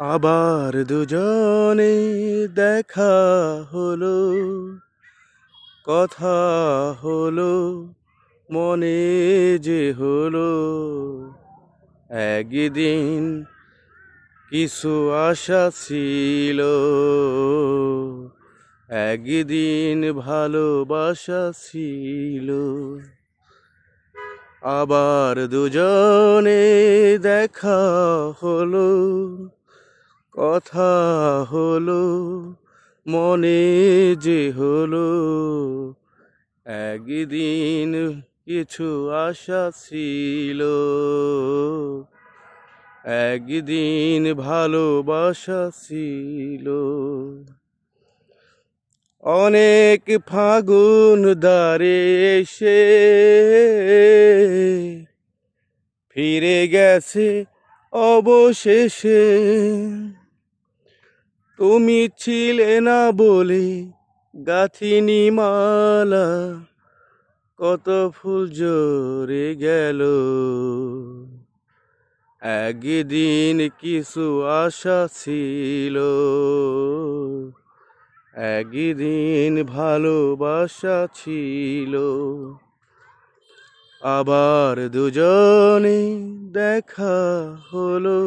আবার দুজনে দেখা হলো, কথা হলো, মনে যে হলো একদিন কিছু আশা ছিল, একদিন ভালোবাসা ছিল। আবার দুজনে দেখা হলো, কথা হলো, মনে যে হলো একদিন কিছু আশা ছিল, একদিন ভালোবাসা ছিল। অনেক ফাগুন দারে এসে ফিরে গেছে অবশেষে, তুমি ছিলে না বলে গাঁথিনি মালা, কত ফুল ঝরে গেল। একদিন কিছু আশা ছিল, একদিন ভালোবাসা ছিল। আবার দুজনে দেখা হলো।